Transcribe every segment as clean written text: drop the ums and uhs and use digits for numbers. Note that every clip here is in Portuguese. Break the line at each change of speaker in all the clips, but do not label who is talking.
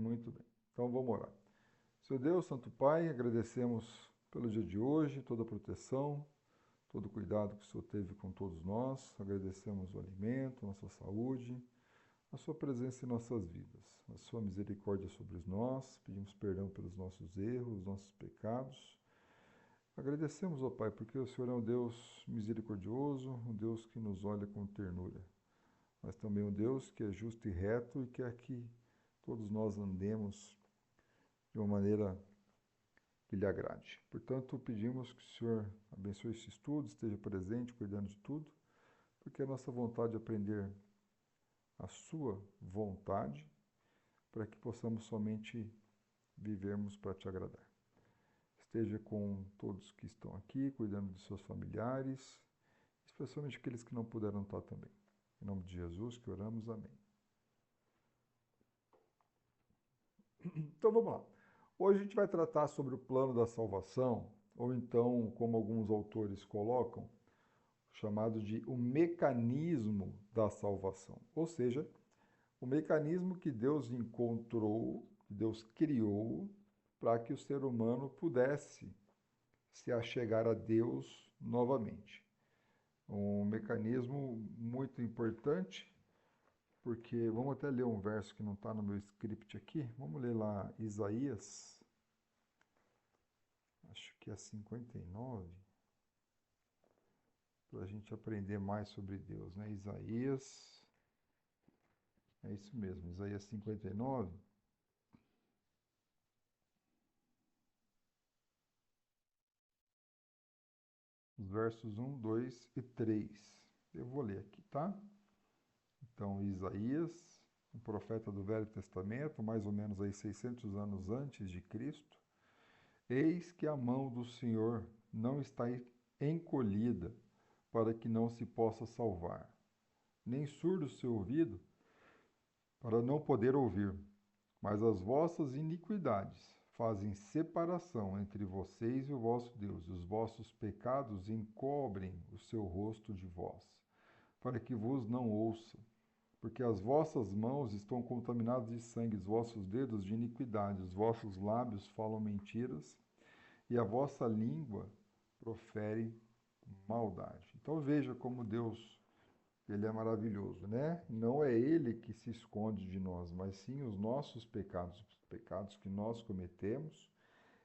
Muito bem. Então vamos orar. Senhor Deus, Santo Pai, agradecemos pelo dia de hoje, toda a proteção, todo o cuidado que o Senhor teve com todos nós. Agradecemos o alimento, nossa saúde, a sua presença em nossas vidas, a sua misericórdia sobre nós. Pedimos perdão pelos nossos erros, nossos pecados. Agradecemos, ó Pai, porque o Senhor é um Deus misericordioso, um Deus que nos olha com ternura, mas também um Deus que é justo e reto e quer que todos nós andemos de uma maneira que lhe agrade. Portanto, pedimos que o Senhor abençoe esse estudo, esteja presente, cuidando de tudo, porque é nossa vontade aprender a sua vontade, para que possamos somente vivermos para te agradar. Esteja com todos que estão aqui, cuidando de seus familiares, especialmente aqueles que não puderam estar também. Em nome de Jesus que oramos, amém. Então vamos lá. Hoje a gente vai tratar sobre o plano da salvação, ou então, como alguns autores colocam, chamado de o mecanismo da salvação. Ou seja, o mecanismo que Deus encontrou, que Deus criou, para que o ser humano pudesse se achegar a Deus novamente. Um mecanismo muito importante, porque vamos até ler um verso que não está no meu script aqui. Vamos ler lá Isaías, acho que é 59, para a gente aprender mais sobre Deus, né? Isaías, é isso mesmo, Isaías 59. Os versos 1, 2 e 3. Eu vou ler aqui, tá? Então, Isaías, um profeta do Velho Testamento, mais ou menos aí 600 anos antes de Cristo. Eis que a mão do Senhor não está encolhida para que não se possa salvar, nem surdo o seu ouvido para não poder ouvir. Mas as vossas iniquidades fazem separação entre vocês e o vosso Deus, e os vossos pecados encobrem o seu rosto de vós, para que vos não ouça. Porque as vossas mãos estão contaminadas de sangue, os vossos dedos de iniquidade, os vossos lábios falam mentiras, e a vossa língua profere maldade. Então veja como Deus, ele é maravilhoso, né? Não é ele que se esconde de nós, mas sim os nossos pecados, os pecados que nós cometemos.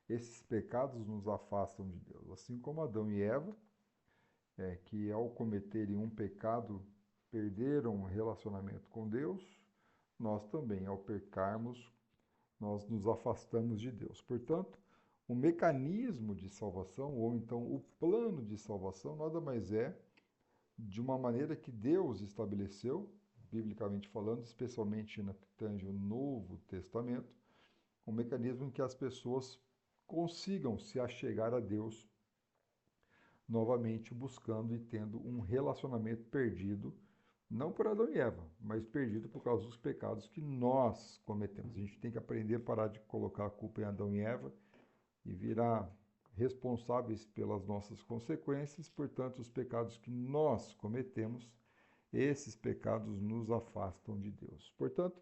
Esses pecados nos afastam de Deus, assim como Adão e Eva, que ao cometerem um pecado, perderam o relacionamento com Deus. Nós também, ao pecarmos, nós nos afastamos de Deus. Portanto, o mecanismo de salvação, ou então o plano de salvação, nada mais é de uma maneira que Deus estabeleceu, biblicamente falando, especialmente na que tange o Novo Testamento, um mecanismo em que as pessoas consigam se achegar a Deus novamente, buscando e tendo um relacionamento perdido, não por Adão e Eva, mas perdido por causa dos pecados que nós cometemos. A gente tem que aprender a parar de colocar a culpa em Adão e Eva e virar responsáveis pelas nossas consequências. Portanto, os pecados que nós cometemos, esses pecados nos afastam de Deus. Portanto,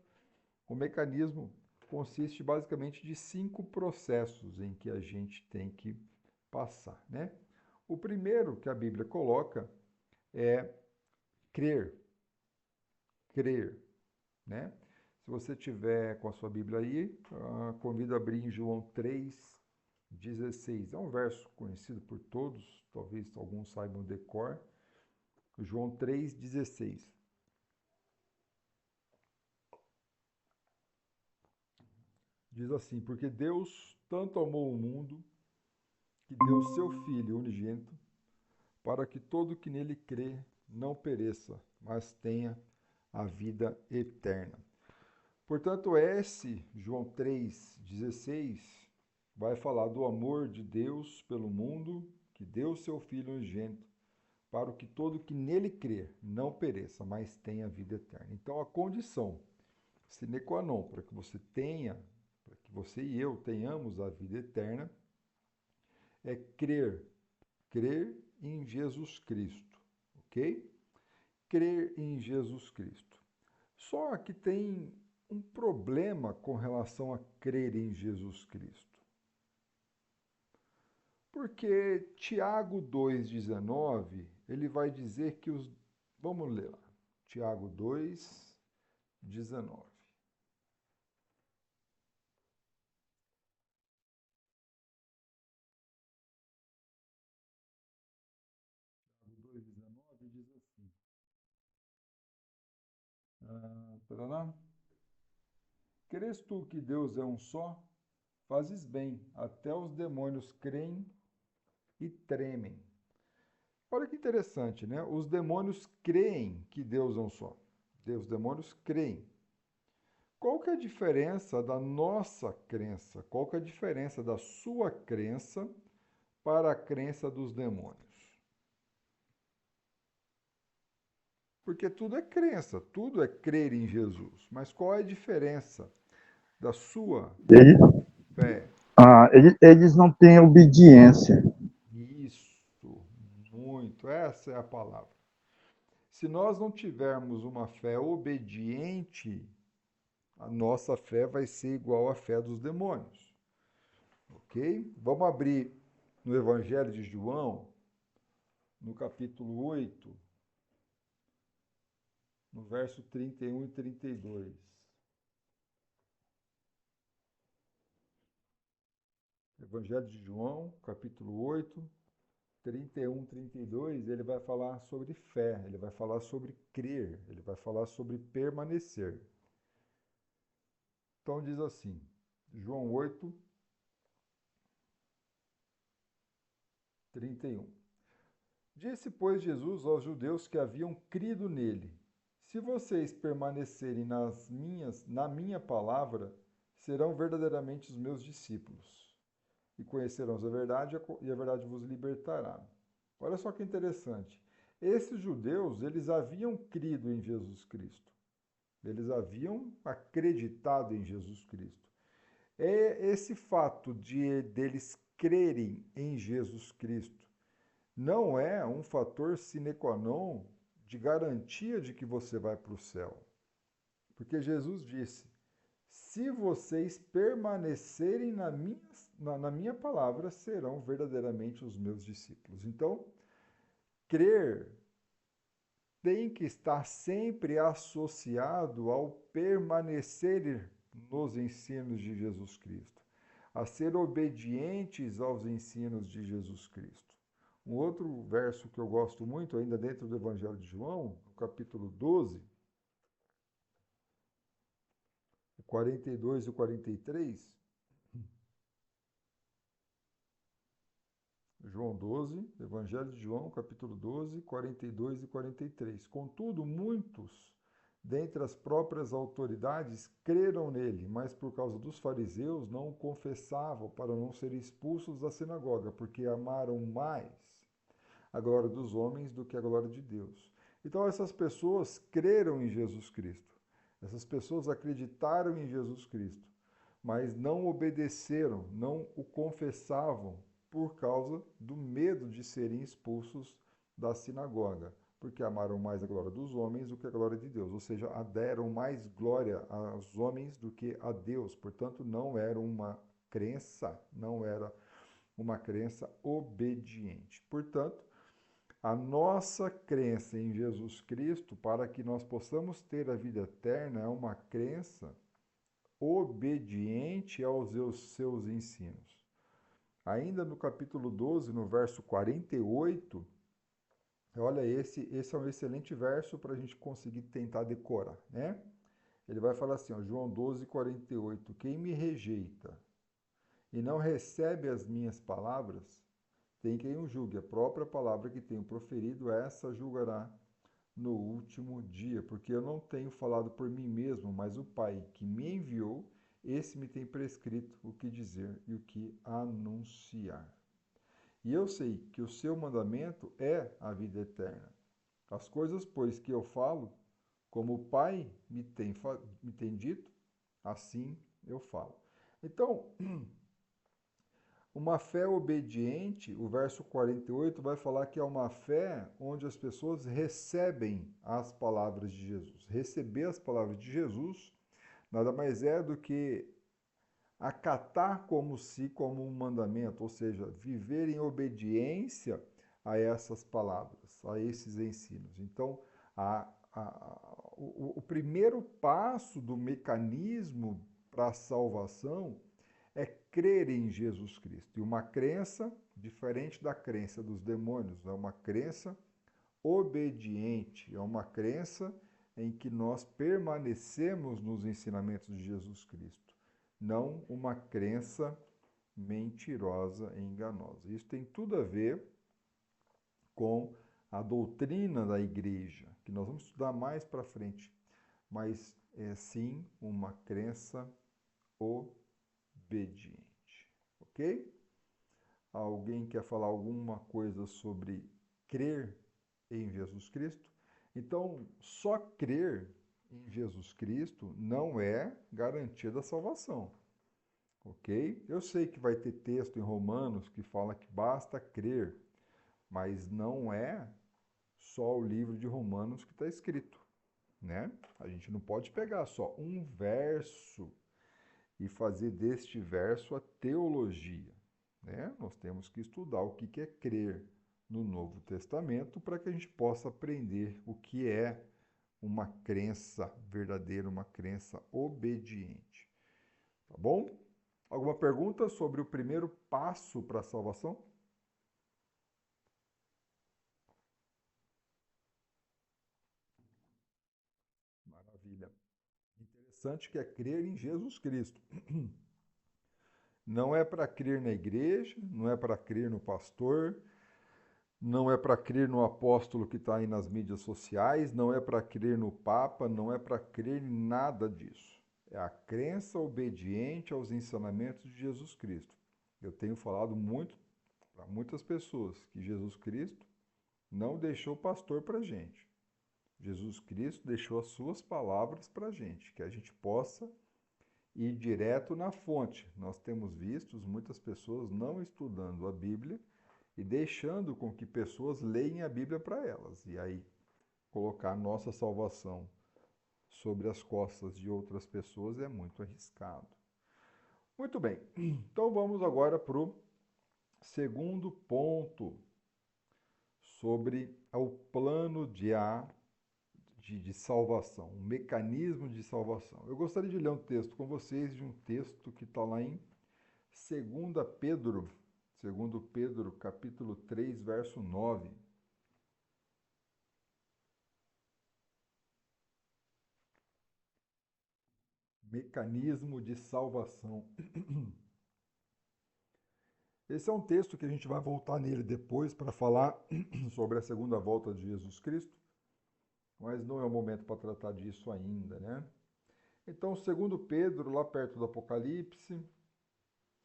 o mecanismo consiste basicamente de 5 processos em que a gente tem que passar, né? O primeiro que a Bíblia coloca é crer. Crer, né? Se você tiver com a sua Bíblia aí, convido a abrir em João 3,16. É um verso conhecido por todos, talvez alguns saibam decor. João 3,16. Diz assim: porque Deus tanto amou o mundo, que deu seu Filho unigênito, para que todo que nele crê não pereça, mas tenha a vida eterna. Portanto, esse João 3,16 vai falar do amor de Deus pelo mundo, que deu seu Filho unigênito, para o que todo que nele crê não pereça, mas tenha a vida eterna. Então, a condição sine qua non para que você tenha, para que você e eu tenhamos a vida eterna, é crer em Jesus Cristo, ok? Crer em Jesus Cristo. Só que tem um problema com relação a crer em Jesus Cristo. Porque Tiago 2,19, ele vai dizer que os... Vamos ler lá. Tiago 2,19. Tiago 2,19 diz assim. Tarará. Crês tu que Deus é um só? Fazes bem, até os demônios creem e tremem. Olha que interessante, né? Os demônios creem que Deus é um só. Os demônios creem. Qual que é a diferença da nossa crença? Qual que é a diferença da sua crença para a crença dos demônios? Porque tudo é crença, tudo é crer em Jesus. Mas qual é a diferença da sua
Ele-
fé?
eles não têm obediência.
Isso, muito, essa é a palavra. Se nós não tivermos uma fé obediente, a nossa fé vai ser igual à fé dos demônios. Ok? Vamos abrir no Evangelho de João, no capítulo 8, no verso 31 e 32. Evangelho de João, capítulo 8, 31 e 32, ele vai falar sobre fé, ele vai falar sobre crer, ele vai falar sobre permanecer. Então diz assim, João 8, 31. Disse, pois, Jesus aos judeus que haviam crido nele: Se vocês permanecerem na minha palavra, serão verdadeiramente os meus discípulos, e conhecerão a verdade, e a verdade vos libertará. Olha só que interessante. Esses judeus, eles haviam crido em Jesus Cristo. Eles haviam acreditado em Jesus Cristo. É esse fato deles crerem em Jesus Cristo não é um fator sine qua non de garantia de que você vai para o céu. Porque Jesus disse: se vocês permanecerem na minha palavra, serão verdadeiramente os meus discípulos. Então, crer tem que estar sempre associado ao permanecer nos ensinos de Jesus Cristo, a ser obedientes aos ensinos de Jesus Cristo. Um outro verso que eu gosto muito, ainda dentro do Evangelho de João, no capítulo 12, o 42 e o 43, João 12, Evangelho de João, capítulo 12, 42 e 43. Contudo, muitos dentre as próprias autoridades creram nele, mas por causa dos fariseus não o confessavam para não serem expulsos da sinagoga, porque amaram mais a glória dos homens do que a glória de Deus. Então essas pessoas creram em Jesus Cristo. Essas pessoas acreditaram em Jesus Cristo, mas não obedeceram, não o confessavam por causa do medo de serem expulsos da sinagoga, porque amaram mais a glória dos homens do que a glória de Deus, ou seja, deram mais glória aos homens do que a Deus. Portanto, não era uma crença obediente. Portanto, a nossa crença em Jesus Cristo, para que nós possamos ter a vida eterna, é uma crença obediente aos seus ensinos. Ainda no capítulo 12, no verso 48, olha, esse é um excelente verso para a gente conseguir tentar decorar, né? Ele vai falar assim, ó, João 12, 48, quem me rejeita e não recebe as minhas palavras, tem quem o julgue. A própria palavra que tenho proferido, essa julgará no último dia, porque eu não tenho falado por mim mesmo, mas o Pai que me enviou, esse me tem prescrito o que dizer e o que anunciar. E eu sei que o seu mandamento é a vida eterna. As coisas, pois, que eu falo, como o Pai me tem dito, assim eu falo. Então, uma fé obediente, o verso 48 vai falar que é uma fé onde as pessoas recebem as palavras de Jesus. Receber as palavras de Jesus, nada mais é do que acatar como um mandamento, ou seja, viver em obediência a essas palavras, a esses ensinos. Então, o primeiro passo do mecanismo para a salvação é crer em Jesus Cristo. E uma crença diferente da crença dos demônios, é uma crença obediente, é uma crença em que nós permanecemos nos ensinamentos de Jesus Cristo, não uma crença mentirosa e enganosa. Isso tem tudo a ver com a doutrina da igreja, que nós vamos estudar mais para frente, mas é sim uma crença obediente, ok? Alguém quer falar alguma coisa sobre crer em Jesus Cristo? Então, só crer em Jesus Cristo não é garantia da salvação, ok? Eu sei que vai ter texto em Romanos que fala que basta crer, mas não é só o livro de Romanos que está escrito, né? A gente não pode pegar só um verso e fazer deste verso a teologia, né? Nós temos que estudar o que é crer no Novo Testamento para que a gente possa aprender o que é uma crença verdadeira, uma crença obediente. Tá bom? Alguma pergunta sobre o primeiro passo para a salvação? Maravilha. Interessante que é crer em Jesus Cristo. Não é para crer na igreja, não é para crer no pastor, não é para crer no apóstolo que está aí nas mídias sociais, não é para crer no Papa, não é para crer em nada disso. É a crença obediente aos ensinamentos de Jesus Cristo. Eu tenho falado muito para muitas pessoas que Jesus Cristo não deixou pastor para a gente. Jesus Cristo deixou as suas palavras para a gente, que a gente possa ir direto na fonte. Nós temos visto muitas pessoas não estudando a Bíblia e deixando com que pessoas leiam a Bíblia para elas. E aí, colocar a nossa salvação sobre as costas de outras pessoas é muito arriscado. Muito bem, então vamos agora para o segundo ponto sobre o plano de salvação, um mecanismo de salvação. Eu gostaria de ler um texto com vocês, de um texto que está lá em 2 Pedro, 2 Pedro, capítulo 3, verso 9. Mecanismo de salvação. Esse é um texto que a gente vai voltar nele depois para falar sobre a segunda volta de Jesus Cristo, mas não é o momento para tratar disso ainda, né? Então, segundo Pedro, lá perto do Apocalipse,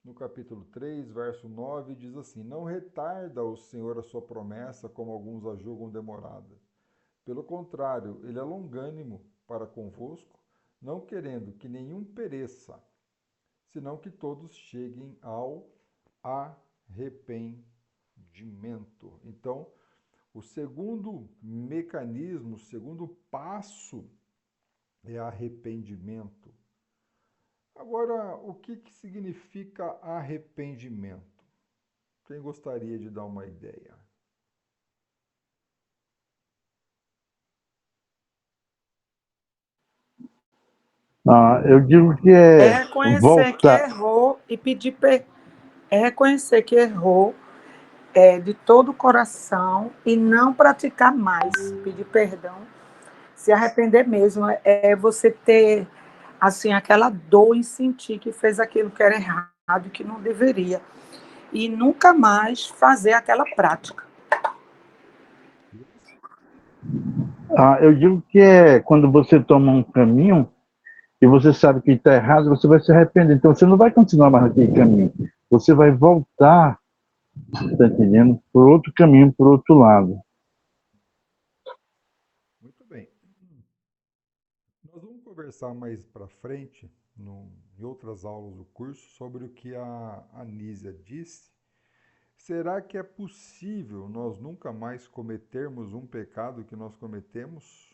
no capítulo 3, verso 9, diz assim: Não retarda o Senhor a sua promessa, como alguns a julgam demorada. Pelo contrário, ele é longânimo para convosco, não querendo que nenhum pereça, senão que todos cheguem ao arrependimento. Então, o segundo mecanismo, o segundo passo é arrependimento. Agora, o que significa arrependimento? Quem gostaria de dar uma ideia?
Eu digo que
É
é
reconhecer que
voltar.
errou e pedir é reconhecer que errou de todo o coração e não praticar mais, pedir perdão, se arrepender mesmo. É você ter assim aquela dor e sentir que fez aquilo que era errado, que não deveria, e nunca mais fazer aquela prática.
Eu digo que é quando você toma um caminho e você sabe que está errado, você vai se arrepender. Então você não vai continuar mais naquele caminho. Você vai voltar, está entendendo? Por outro caminho, por outro lado.
Muito bem. Nós vamos conversar mais para frente, em outras aulas do curso, sobre o que a Anísia disse. Será que é possível nós nunca mais cometermos um pecado que nós cometemos?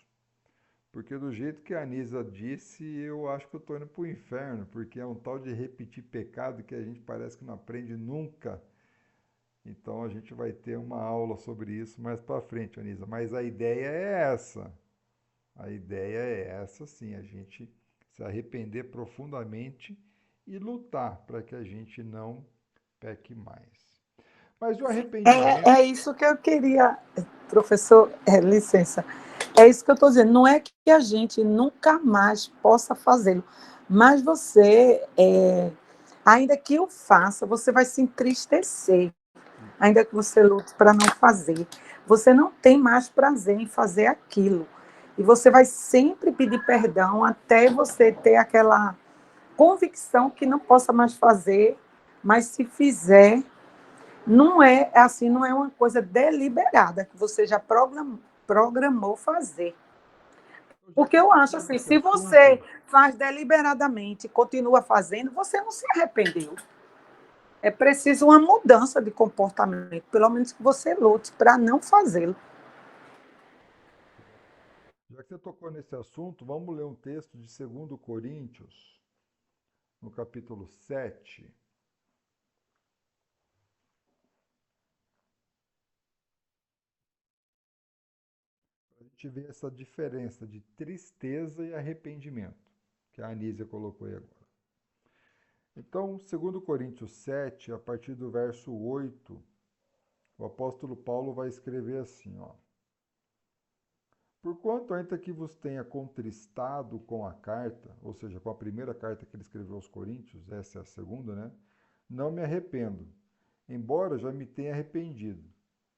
Porque do jeito que a Anisa disse, eu acho que eu estou indo para o inferno, porque é um tal de repetir pecado que a gente parece que não aprende nunca. Então a gente vai ter uma aula sobre isso mais para frente, Anisa. Mas a ideia é essa. A ideia é essa, sim, a gente se arrepender profundamente e lutar para que a gente não peque mais. Mas o arrependimento.
É isso que eu queria, professor, licença. É isso que eu estou dizendo. Não é que a gente nunca mais possa fazê-lo, mas você, ainda que o faça, você vai se entristecer, ainda que você lute para não fazer. Você não tem mais prazer em fazer aquilo. E você vai sempre pedir perdão até você ter aquela convicção que não possa mais fazer, mas se fizer, não é assim, não é uma coisa deliberada que você já programou fazer. Porque eu acho assim, se você faz deliberadamente e continua fazendo, você não se arrependeu. É preciso uma mudança de comportamento, pelo menos que você lute para não fazê-lo.
Já que você tocou nesse assunto, vamos ler um texto de 2 Coríntios, no capítulo 7. A gente vê essa diferença de tristeza e arrependimento, que a Anísia colocou aí agora. Então, 2 Coríntios 7, a partir do verso 8, o apóstolo Paulo vai escrever assim, ó. Porquanto, ainda que vos tenha contristado com a carta, ou seja, com a primeira carta que ele escreveu aos Coríntios, essa é a segunda, né? Não me arrependo, embora já me tenha arrependido.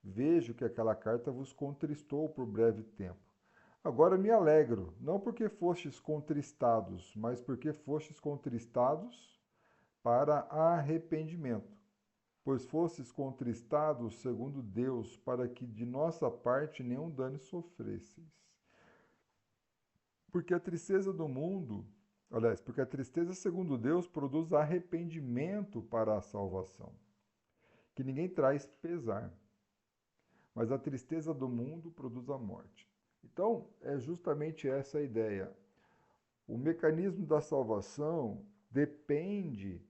Vejo que aquela carta vos contristou por breve tempo. Agora me alegro, não porque fostes contristados, mas porque fostes contristados para arrependimento. Pois fostes contristados segundo Deus, para que de nossa parte nenhum dano sofresseis. Porque a tristeza do mundo, aliás, porque a tristeza segundo Deus produz arrependimento para a salvação, que ninguém traz pesar. Mas a tristeza do mundo produz a morte. Então, é justamente essa a ideia. O mecanismo da salvação depende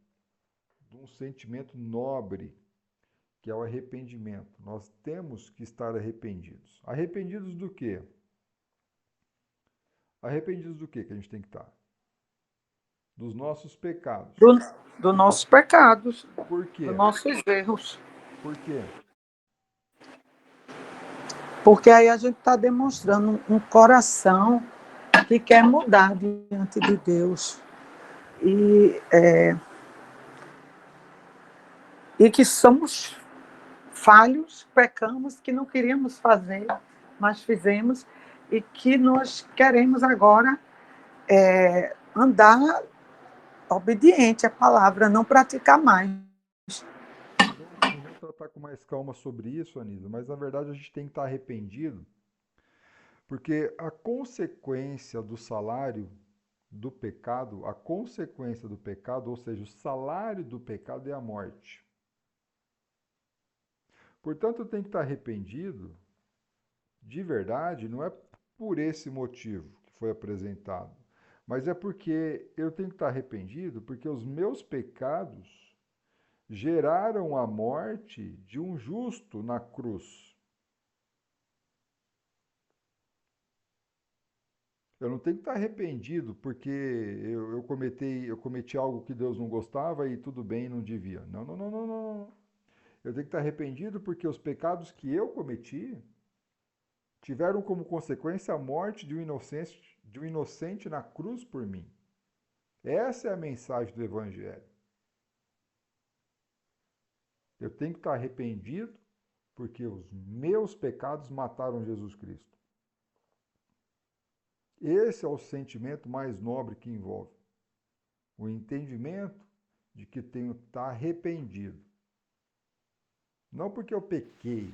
de um sentimento nobre, que é o arrependimento. Nós temos que estar arrependidos. Arrependidos do quê? Arrependidos do quê que a gente tem que estar? Dos nossos pecados.
Dos nossos pecados.
Por quê?
Dos nossos erros.
Por quê?
Porque aí a gente está demonstrando um coração que quer mudar diante de Deus. E que somos falhos, pecamos, que não queríamos fazer, mas fizemos, e que nós queremos agora andar obediente à palavra, não praticar mais.
Vamos tratar com mais calma sobre isso, Anísio, mas na verdade a gente tem que estar arrependido, porque a consequência do salário do pecado, a consequência do pecado, ou seja, o salário do pecado é a morte. Portanto, eu tenho que estar arrependido de verdade, não é por esse motivo que foi apresentado, mas é porque eu tenho que estar arrependido porque os meus pecados geraram a morte de um justo na cruz. Eu não tenho que estar arrependido porque eu cometi algo que Deus não gostava e tudo bem, não devia. Não, não, não, não, não. Eu tenho que estar arrependido porque os pecados que eu cometi tiveram como consequência a morte de um inocente na cruz por mim. Essa é a mensagem do Evangelho. Eu tenho que estar arrependido porque os meus pecados mataram Jesus Cristo. Esse é o sentimento mais nobre que envolve. O entendimento de que tenho que estar arrependido. Não porque eu pequei,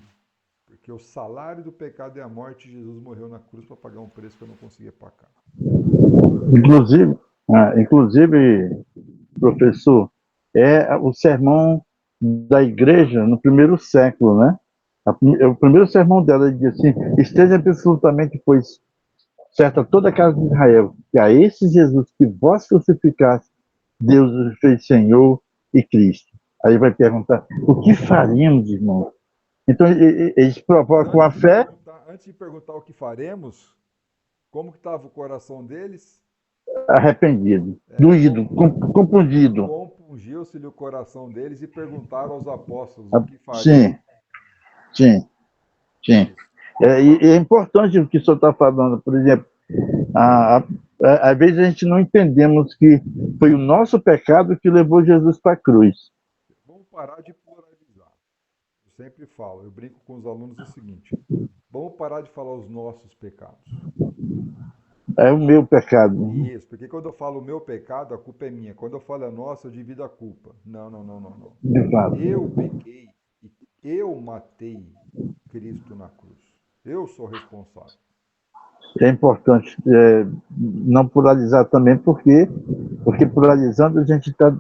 porque o salário do pecado é a morte, e Jesus morreu na cruz para pagar um preço que eu não conseguia pagar.
Inclusive, professor, é o sermão da igreja no primeiro século, né? O primeiro sermão dela diz assim: esteja absolutamente, pois, certo a toda a casa de Israel, que a esse Jesus que vós crucificaste, Deus o fez Senhor e Cristo. Aí vai perguntar, o que faríamos, irmão? Então, eles provocam a fé
Antes de perguntar o que faremos, como que estava o coração deles?
arrependido, doído, compungido.
Compungiu-se-lhe o coração deles e perguntaram aos apóstolos o que fariam.
Sim, sim, sim.
Isso.
E é importante o que o senhor está falando. Por exemplo, às vezes a gente não entendemos que foi o nosso pecado que levou Jesus para a cruz.
Vamos parar de polarizar. Eu sempre falo, eu brinco com os alunos o seguinte: vamos parar de falar os nossos pecados.
É o meu pecado.
Isso, porque quando eu falo o meu pecado, a culpa é minha. Quando eu falo a nossa, eu divido a culpa. Não, não, não, não, não.
De fato.
Eu pequei e eu matei Cristo na cruz. Eu sou responsável.
É importante não polarizar também, porque polarizando a gente está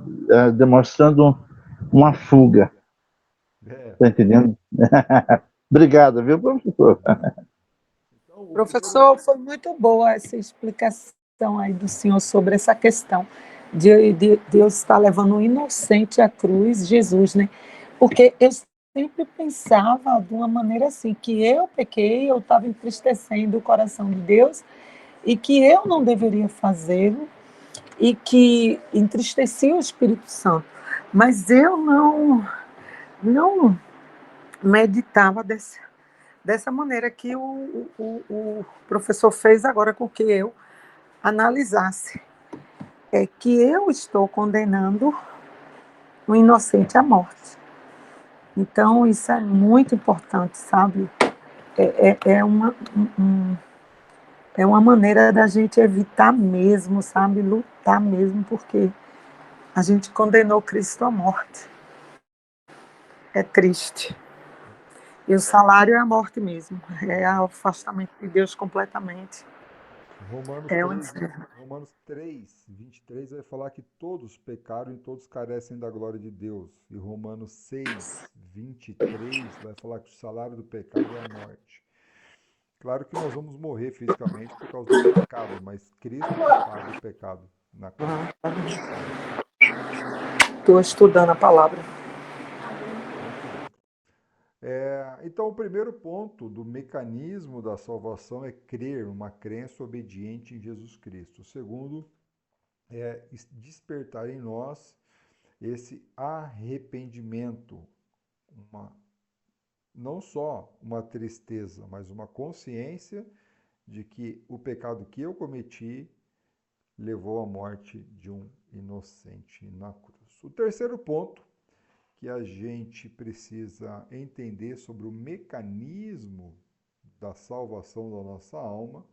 demonstrando uma fuga.
É.
Está entendendo? Obrigado, viu, professor?
Então, o primeiro.
Professor, foi muito boa essa explicação aí do senhor sobre essa questão de Deus estar levando um inocente à cruz, Jesus, né? Porque eu sempre pensava de uma maneira assim, que eu pequei, eu estava entristecendo o coração de Deus e que eu não deveria fazê-lo e que entristecia o Espírito Santo. Mas eu não meditava dessa maneira que o professor fez agora com que eu analisasse. É que eu estou condenando o inocente à morte. Então, isso é muito importante, sabe? É é uma maneira da gente evitar mesmo, sabe? Lutar mesmo, porque a gente condenou Cristo à morte. É triste. E o salário é a morte mesmo. É o afastamento de Deus completamente.
Romanos
É o
3,
inferno.
Romanos 3, 23 vai falar que todos pecaram e todos carecem da glória de Deus. E Romanos 6, 23 vai falar que o salário do pecado é a morte. Claro que nós vamos morrer fisicamente por causa do pecado, mas Cristo que paga o pecado na cruz.
Estou estudando a palavra.
Muito bem. Então, o primeiro ponto do mecanismo da salvação é crer, uma crença obediente em Jesus Cristo. O segundo é despertar em nós esse arrependimento, uma, não só uma tristeza, mas uma consciência de que o pecado que eu cometi levou à morte de um inocente na cruz. O terceiro ponto que a gente precisa entender sobre o mecanismo da salvação da nossa alma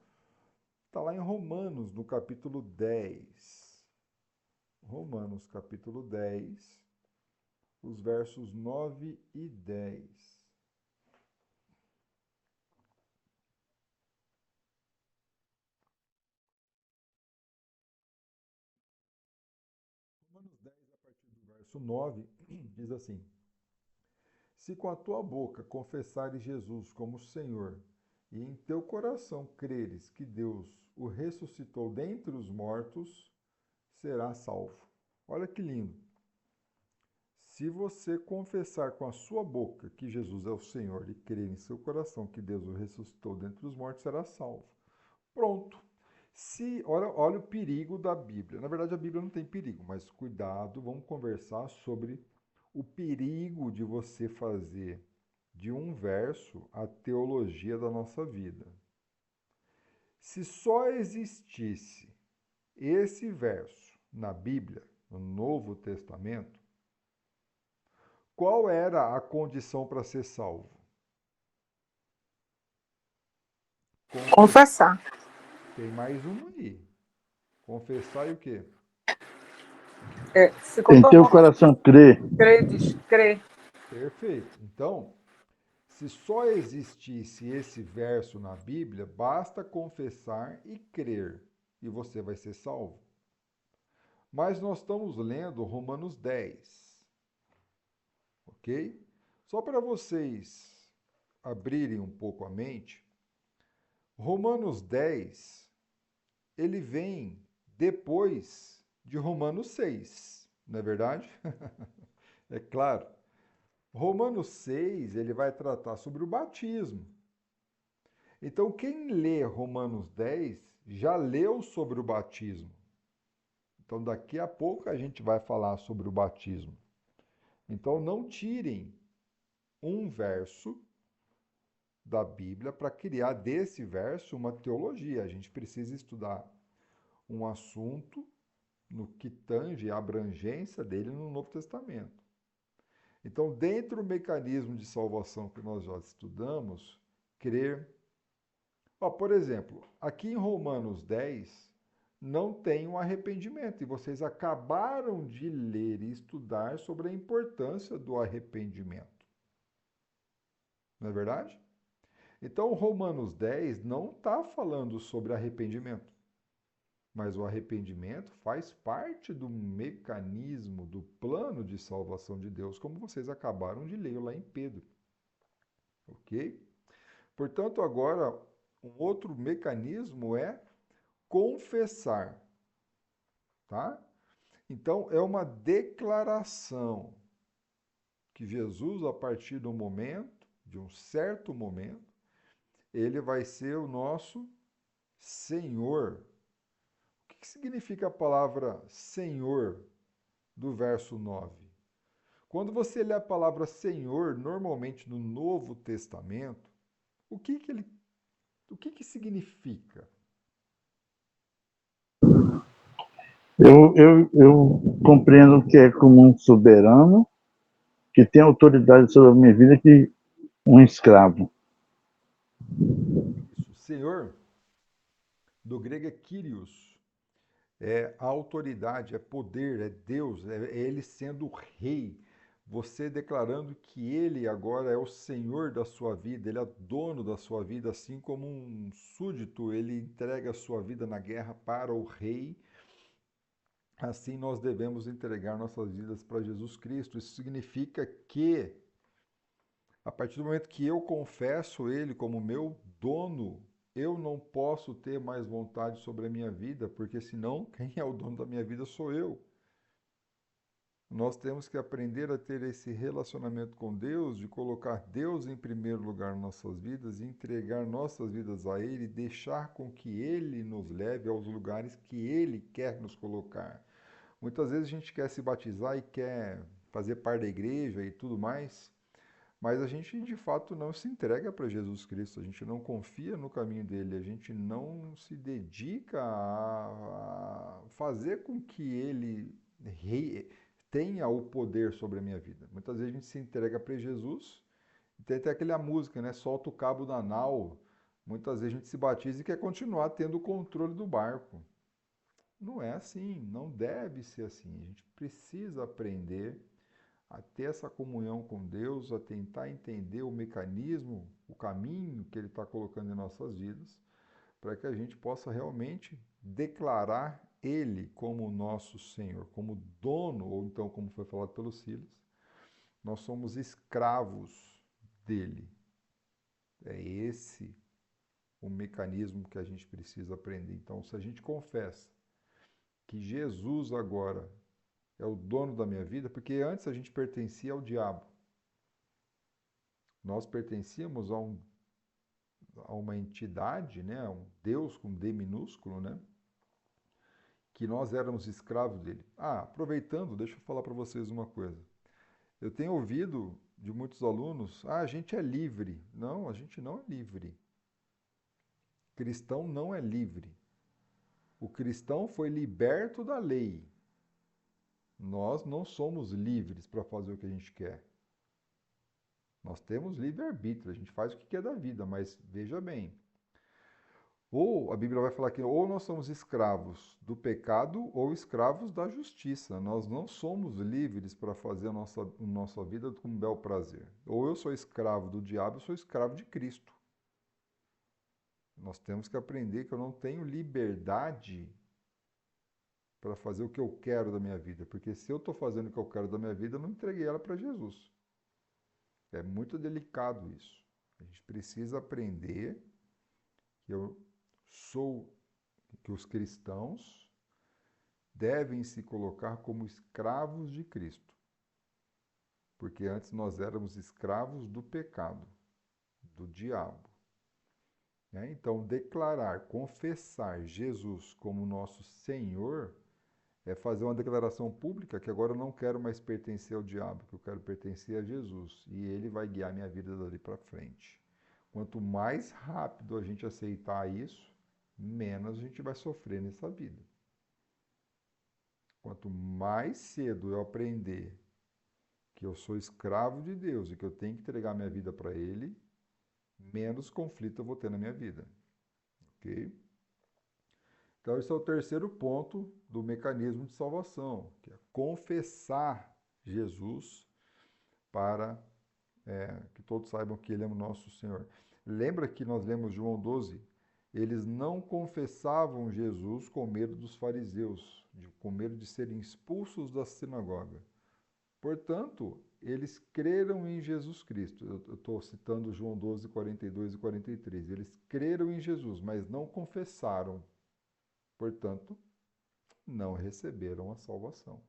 está lá em Romanos, no capítulo 10. Romanos, capítulo 10, os versos 9 e 10. Romanos 10, a partir do verso 9, diz assim: Se com a tua boca confessares Jesus como Senhor, e em teu coração creres que Deus o ressuscitou dentre os mortos, serás salvo. Olha que lindo. Se você confessar com a sua boca que Jesus é o Senhor e crer em seu coração que Deus o ressuscitou dentre os mortos, será salvo. Pronto. Olha o perigo da Bíblia. Na verdade, a Bíblia não tem perigo, mas cuidado, vamos conversar sobre o perigo de você fazer de um verso a teologia da nossa vida. Se só existisse esse verso na Bíblia, no Novo Testamento, qual era a condição para ser salvo?
Confessar.
Tem mais uma aí. Confessar e o quê?
Se com
Em
tua
teu
boca
coração crer.
crer.
Perfeito. Então, se só existisse esse verso na Bíblia, basta confessar e crer, e você vai ser salvo. Mas nós estamos lendo Romanos 10, ok? Só para vocês abrirem um pouco a mente, Romanos 10 ele vem depois de Romanos 6, não é verdade? É claro. Romanos 6, ele vai tratar sobre o batismo. Então, quem lê Romanos 10 já leu sobre o batismo. Então, daqui a pouco a gente vai falar sobre o batismo. Então, não tirem um verso da Bíblia para criar desse verso uma teologia. A gente precisa estudar um assunto no que tange a abrangência dele no Novo Testamento. Então, dentro do mecanismo de salvação que nós já estudamos, crer. Por exemplo, aqui em Romanos 10, não tem um arrependimento, e vocês acabaram de ler e estudar sobre a importância do arrependimento. Não é verdade? Então, Romanos 10 não está falando sobre arrependimento. Mas o arrependimento faz parte do mecanismo, do plano de salvação de Deus, como vocês acabaram de ler lá em Pedro. Ok? Portanto, agora, um outro mecanismo é confessar. Tá? Então, é uma declaração que Jesus, a partir do momento, de um certo momento, ele vai ser o nosso Senhor. O que significa a palavra Senhor do verso 9? Quando você lê a palavra Senhor, normalmente no Novo Testamento, o que significa?
Eu compreendo que é como um soberano que tem autoridade sobre a minha vida que um escravo.
Isso, Senhor, do grego é Kyrios, é a autoridade, é poder, é Deus, é ele sendo o rei. Você declarando que ele agora é o Senhor da sua vida, ele é dono da sua vida, assim como um súdito, ele entrega a sua vida na guerra para o rei. Assim nós devemos entregar nossas vidas para Jesus Cristo. Isso significa que, a partir do momento que eu confesso Ele como meu dono, eu não posso ter mais vontade sobre a minha vida, porque senão quem é o dono da minha vida sou eu. Nós temos que aprender a ter esse relacionamento com Deus, de colocar Deus em primeiro lugar nas nossas vidas, e entregar nossas vidas a Ele, e deixar com que Ele nos leve aos lugares que Ele quer nos colocar. Muitas vezes a gente quer se batizar e quer fazer parte da igreja e tudo mais, mas a gente de fato não se entrega para Jesus Cristo, a gente não confia no caminho dele, a gente não se dedica a fazer com que ele tenha o poder sobre a minha vida. Muitas vezes a gente se entrega para Jesus, e tem até aquela música, né? Solta o cabo da nau. Muitas vezes a gente se batiza e quer continuar tendo o controle do barco. Não é assim, não deve ser assim. A gente precisa aprender a ter essa comunhão com Deus, a tentar entender o mecanismo, o caminho que Ele está colocando em nossas vidas, para que a gente possa realmente declarar Ele como nosso Senhor, como dono, ou então, como foi falado pelo Silas, nós somos escravos dele. É esse o mecanismo que a gente precisa aprender. Então, se a gente confessa que Jesus agora é o dono da minha vida, porque antes a gente pertencia ao diabo. Nós pertencíamos a uma entidade, né, a um Deus com D minúsculo, né, que nós éramos escravos dele. Aproveitando, deixa eu falar para vocês uma coisa. Eu tenho ouvido de muitos alunos, a gente é livre. Não, a gente não é livre. Cristão não é livre. O cristão foi liberto da lei. Nós não somos livres para fazer o que a gente quer. Nós temos livre-arbítrio, a gente faz o que quer da vida, mas veja bem. Ou a Bíblia vai falar que ou nós somos escravos do pecado ou escravos da justiça. Nós não somos livres para fazer a nossa vida com bel prazer. Ou eu sou escravo do diabo, ou sou escravo de Cristo. Nós temos que aprender que eu não tenho liberdade para fazer o que eu quero da minha vida. Porque se eu estou fazendo o que eu quero da minha vida, eu não entreguei ela para Jesus. É muito delicado isso. A gente precisa aprender que eu sou que os cristãos devem se colocar como escravos de Cristo, porque antes nós éramos escravos do pecado, do diabo. Né? Então, declarar, confessar Jesus como nosso Senhor é fazer uma declaração pública que agora eu não quero mais pertencer ao diabo, que eu quero pertencer a Jesus, e ele vai guiar minha vida dali para frente. Quanto mais rápido a gente aceitar isso, menos a gente vai sofrer nessa vida. Quanto mais cedo eu aprender que eu sou escravo de Deus e que eu tenho que entregar minha vida para Ele, menos conflito eu vou ter na minha vida. Ok? Então, esse é o terceiro ponto do mecanismo de salvação, que é confessar Jesus para que todos saibam que Ele é o nosso Senhor. Lembra que nós lemos João 12? Eles não confessavam Jesus com medo dos fariseus, com medo de serem expulsos da sinagoga. Portanto, eles creram em Jesus Cristo. Eu estou citando João 12, 42 e 43. Eles creram em Jesus, mas não confessaram. Portanto, não receberam a salvação.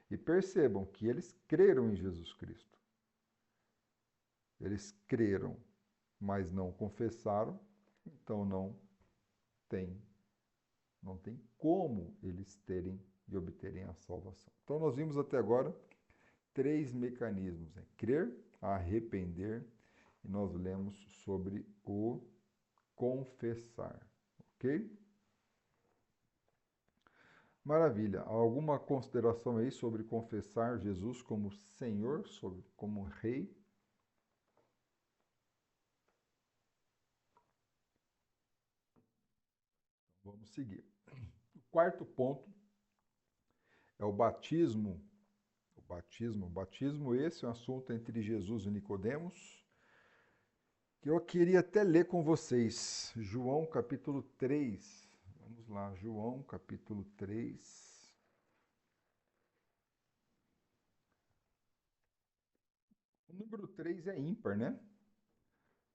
E percebam que eles creram em Jesus Cristo. Eles creram, mas não confessaram, então não tem como eles terem e obterem a salvação. Então nós vimos até agora 3 mecanismos: crer, arrepender, e nós lemos sobre o confessar, ok? Maravilha. Alguma consideração aí sobre confessar Jesus como Senhor, como Rei? Vamos seguir. O quarto ponto é o batismo. O batismo, esse é um assunto entre Jesus e Nicodemos, que eu queria até ler com vocês. João capítulo 3. Vamos lá, João capítulo 3. O número 3 é ímpar, né?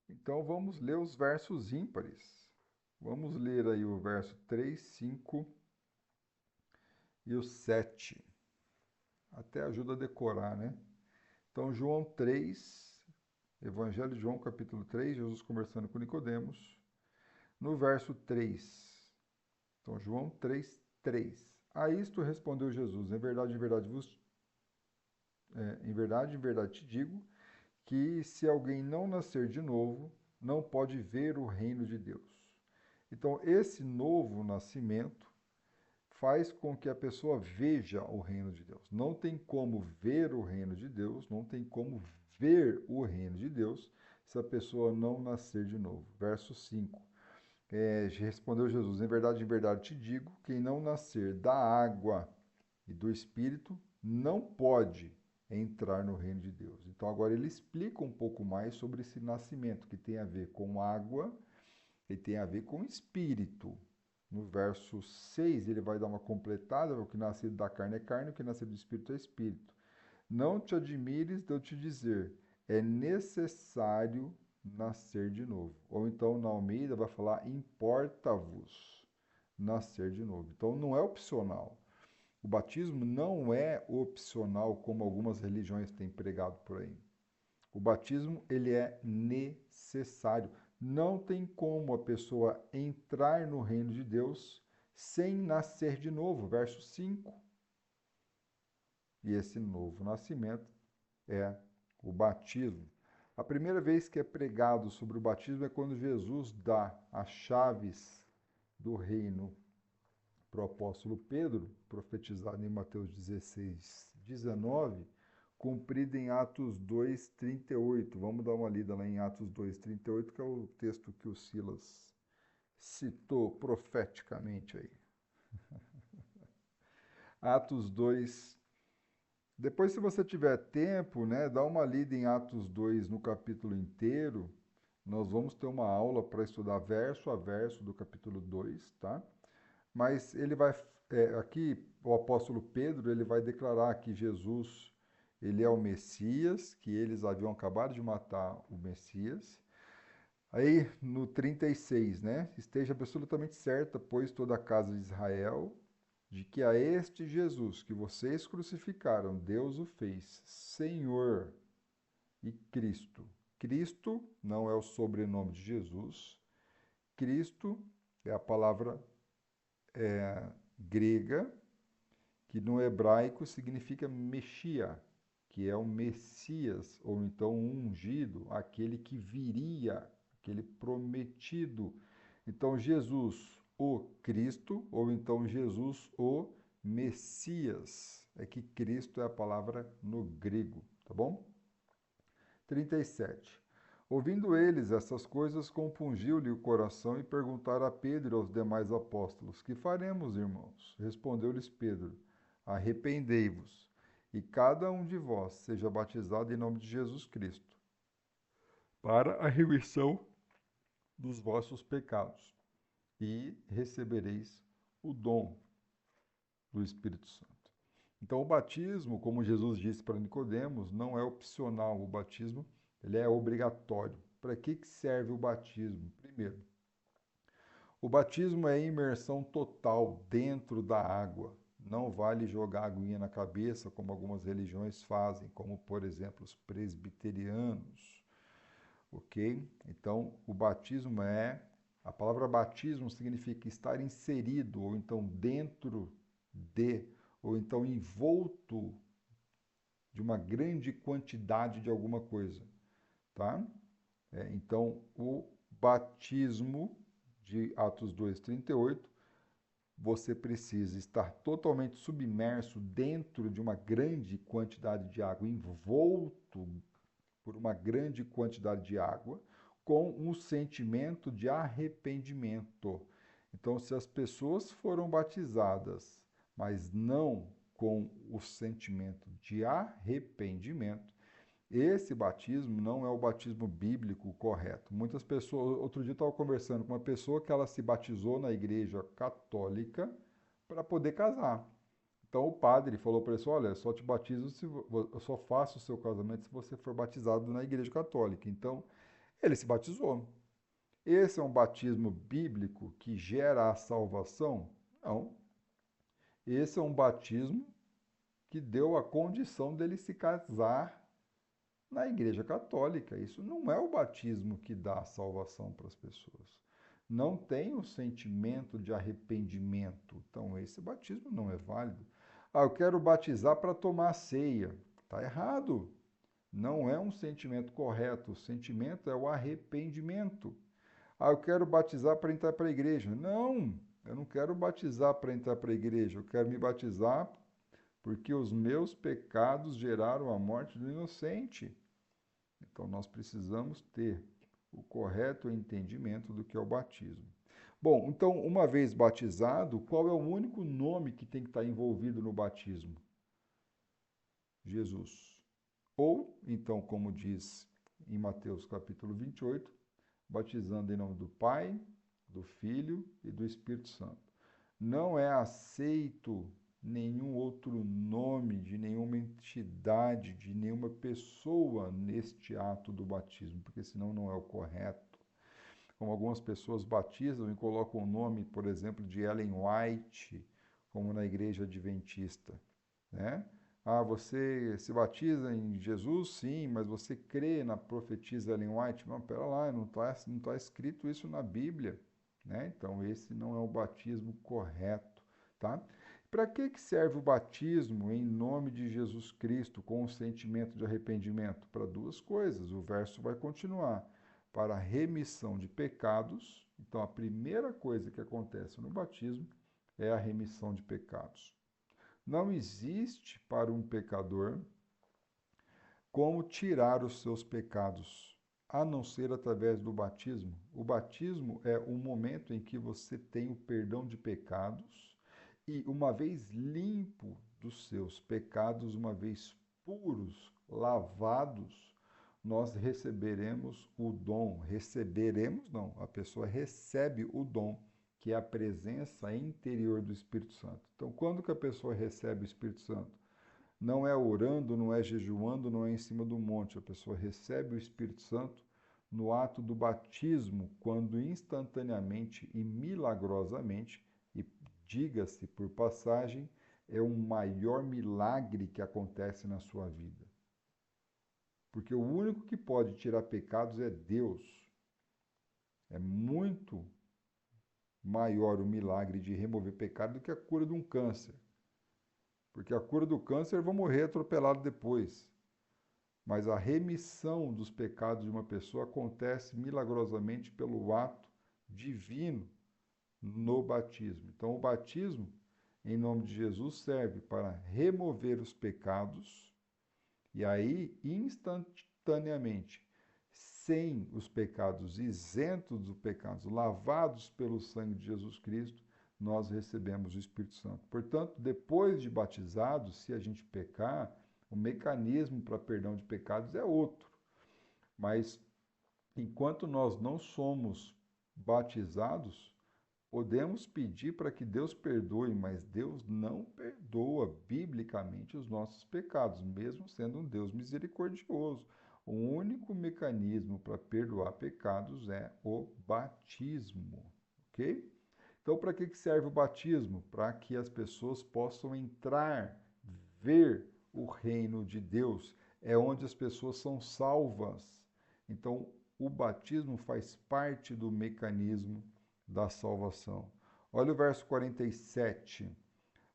Então vamos ler os versos ímpares. Vamos ler aí o verso 3, 5 e o 7. Até ajuda a decorar, né? Então, João 3, Evangelho de João, capítulo 3, Jesus conversando com Nicodemos, no verso 3. Então, João 3, 3. A isto respondeu Jesus: em verdade te digo, que se alguém não nascer de novo, não pode ver o reino de Deus. Então, esse novo nascimento faz com que a pessoa veja o reino de Deus. Não tem como ver o reino de Deus, não tem como ver o reino de Deus se a pessoa não nascer de novo. Verso 5. Respondeu Jesus: em verdade te digo, quem não nascer da água e do Espírito não pode entrar no reino de Deus. Então agora ele explica um pouco mais sobre esse nascimento, que tem a ver com água e tem a ver com Espírito. No verso 6, ele vai dar uma completada: o que nascido da carne é carne, o que nascido do Espírito é Espírito. Não te admires de eu te dizer, é necessário nascer de novo. Ou então, na Almeida, vai falar, importa-vos nascer de novo. Então, não é opcional. O batismo não é opcional, como algumas religiões têm pregado por aí. O batismo, ele é necessário. Não tem como a pessoa entrar no reino de Deus sem nascer de novo. Verso 5. E esse novo nascimento é o batismo. A primeira vez que é pregado sobre o batismo é quando Jesus dá as chaves do reino para o apóstolo Pedro, profetizado em Mateus 16, 19, cumprido em Atos 2, 38. Vamos dar uma lida lá em Atos 2, 38, que é o texto que o Silas citou profeticamente aí. Atos 2. Depois, se você tiver tempo, né, dá uma lida em Atos 2 no capítulo inteiro. Nós vamos ter uma aula para estudar verso a verso do capítulo 2, tá? Mas ele vai, aqui o apóstolo Pedro, ele vai declarar que Jesus, ele é o Messias, que eles haviam acabado de matar o Messias. Aí no 36, né? Esteja absolutamente certa, pois toda a casa de Israel, de que a este Jesus que vocês crucificaram, Deus o fez Senhor e Cristo. Cristo não é o sobrenome de Jesus. Cristo é a palavra grega, que no hebraico significa Mexia, que é o Messias, ou então o ungido, aquele que viria, aquele prometido. Então, Jesus, o Cristo, ou então Jesus, o Messias. É que Cristo é a palavra no grego, tá bom? 37. Ouvindo eles essas coisas, compungiu-lhe o coração e perguntaram a Pedro e aos demais apóstolos: Que faremos, irmãos? Respondeu-lhes Pedro: Arrependei-vos, e cada um de vós seja batizado em nome de Jesus Cristo, para a remissão dos vossos pecados, e recebereis o dom do Espírito Santo. Então, o batismo, como Jesus disse para Nicodemos, não é opcional. O batismo, ele é obrigatório. Para que serve o batismo? Primeiro, o batismo é imersão total dentro da água. Não vale jogar aguinha na cabeça, como algumas religiões fazem, como, por exemplo, os presbiterianos. Ok? Então, o batismo é... A palavra batismo significa estar inserido, ou então dentro de, ou então envolto de uma grande quantidade de alguma coisa, tá? Então, o batismo de Atos 2:38, você precisa estar totalmente submerso dentro de uma grande quantidade de água, envolto por uma grande quantidade de água, com um sentimento de arrependimento. Então, se as pessoas foram batizadas, mas não com o sentimento de arrependimento, esse batismo não é o batismo bíblico correto. Muitas pessoas, outro dia eu estava conversando com uma pessoa que ela se batizou na igreja católica para poder casar. Então o padre falou para ele, olha, só te batizo se eu só faço o seu casamento se você for batizado na igreja católica. Então ele se batizou. Esse é um batismo bíblico que gera a salvação? Não. Esse é um batismo que deu a condição dele se casar na Igreja Católica. Isso não é o batismo que dá a salvação para as pessoas. Não tem o sentimento de arrependimento. Então, esse batismo não é válido. Ah, eu quero batizar para tomar a ceia. Está errado. Não é um sentimento correto. O sentimento é o arrependimento. Ah, eu quero batizar para entrar para a igreja. Não, eu não quero batizar para entrar para a igreja. Eu quero me batizar porque os meus pecados geraram a morte do inocente. Então, nós precisamos ter o correto entendimento do que é o batismo. Bom, então, uma vez batizado, qual é o único nome que tem que estar envolvido no batismo? Jesus. Ou, então, como diz em Mateus capítulo 28, batizando em nome do Pai, do Filho e do Espírito Santo. Não é aceito nenhum outro nome de nenhuma entidade, de nenhuma pessoa neste ato do batismo, porque senão não é o correto. Como algumas pessoas batizam e colocam o nome, por exemplo, de Ellen White, como na igreja adventista, né? Ah, você se batiza em Jesus? Sim, mas você crê na profetisa Ellen White? Não, pera lá, não tá escrito isso na Bíblia, né? Então, esse não é o batismo correto, tá? Para que serve o batismo em nome de Jesus Cristo com o sentimento de arrependimento? Para duas coisas, o verso vai continuar. Para a remissão de pecados, então a primeira coisa que acontece no batismo é a remissão de pecados. Não existe para um pecador como tirar os seus pecados, a não ser através do batismo. O batismo é o momento em que você tem o perdão de pecados e, uma vez limpo dos seus pecados, uma vez puros, lavados, nós receberemos o dom. Receberemos, não, a pessoa recebe o dom, que é a presença interior do Espírito Santo. Então, quando que a pessoa recebe o Espírito Santo? Não é orando, não é jejuando, não é em cima do monte. A pessoa recebe o Espírito Santo no ato do batismo, quando instantaneamente e milagrosamente, e diga-se por passagem, é o maior milagre que acontece na sua vida. Porque o único que pode tirar pecados é Deus. É muito maior o milagre de remover pecado do que a cura de um câncer. Porque a cura do câncer vão morrer atropelado depois. Mas a remissão dos pecados de uma pessoa acontece milagrosamente pelo ato divino no batismo. Então, o batismo, em nome de Jesus, serve para remover os pecados e aí, instantaneamente, sem os pecados, isentos dos pecados, lavados pelo sangue de Jesus Cristo, nós recebemos o Espírito Santo. Portanto, depois de batizados, se a gente pecar, o mecanismo para perdão de pecados é outro. Mas, enquanto nós não somos batizados, podemos pedir para que Deus perdoe, mas Deus não perdoa biblicamente os nossos pecados, mesmo sendo um Deus misericordioso. O único mecanismo para perdoar pecados é o batismo, ok? Então, para que serve o batismo? Para que as pessoas possam entrar, ver o reino de Deus. É onde as pessoas são salvas. Então, o batismo faz parte do mecanismo da salvação. Olha o verso 47.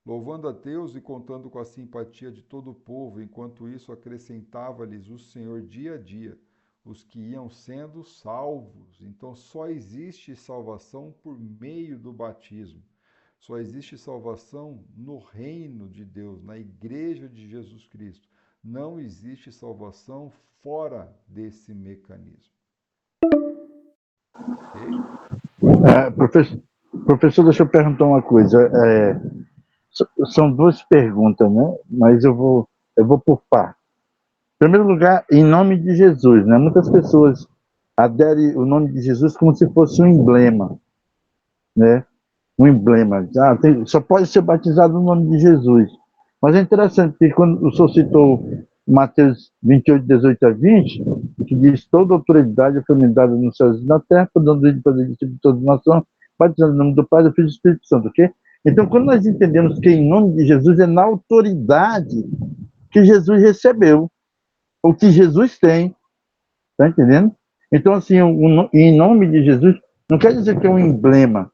Louvando a Deus e contando com a simpatia de todo o povo, enquanto isso acrescentava-lhes o Senhor dia a dia os que iam sendo salvos. Então só existe salvação por meio do batismo. Só existe salvação no reino de Deus, na igreja de Jesus Cristo. Não existe salvação fora desse mecanismo. Ok?
Professor, deixa eu perguntar uma coisa. São duas perguntas, né? Mas eu vou por par. Em primeiro lugar, em nome de Jesus, né? Muitas pessoas aderem o nome de Jesus como se fosse um emblema, né? Um emblema. Só pode ser batizado no nome de Jesus. Mas é interessante que quando o senhor citou Mateus 28, 18 a 20, que diz: toda autoridade foi me dada nos céus e na terra, dando ele para de toda nação, batizando no nome do Pai, do Filho e do Espírito Santo, ok? Então, quando nós entendemos que em nome de Jesus é na autoridade que Jesus recebeu, o que Jesus tem, tá entendendo? Então, assim, em nome de Jesus, não quer dizer que é um emblema,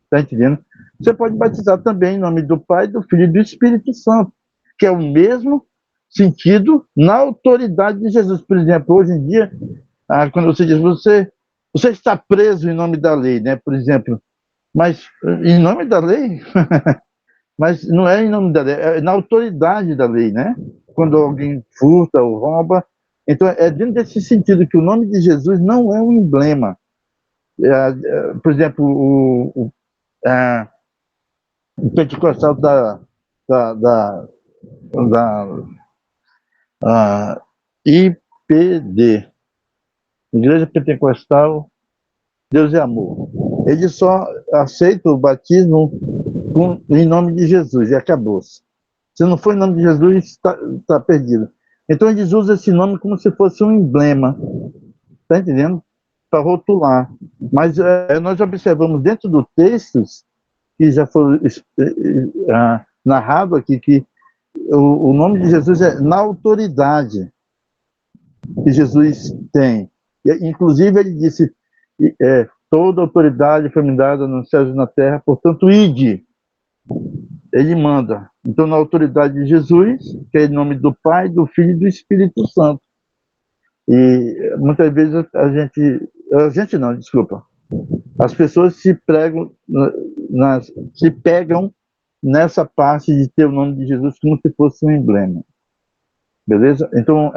tá entendendo? Você pode batizar também em nome do Pai, do Filho e do Espírito Santo, que é o mesmo sentido na autoridade de Jesus. Por exemplo, hoje em dia, quando você diz, você está preso em nome da lei, né? Por exemplo, mas em nome da lei? Mas não é em nome da lei, é na autoridade da lei, né? Quando alguém furta ou rouba. Então, é dentro desse sentido que o nome de Jesus não é um emblema. Por exemplo, o pentecostal da IPD, Igreja Pentecostal Deus é Amor. Ele só aceita o batismo em nome de Jesus e acabou-se. Se não for em nome de Jesus, está perdido. Então eles usam esse nome como se fosse um emblema, está entendendo? Para rotular. Mas nós observamos dentro do texto, que já foi narrado aqui, que o nome de Jesus é na autoridade que Jesus tem. Inclusive ele disse, toda autoridade foi me dada nos céus e na terra, portanto, ide. Ele manda. Então, na autoridade de Jesus, que é em nome do Pai, do Filho e do Espírito Santo. E muitas vezes as pessoas se pegam nessa parte de ter o nome de Jesus como se fosse um emblema. Beleza? Então,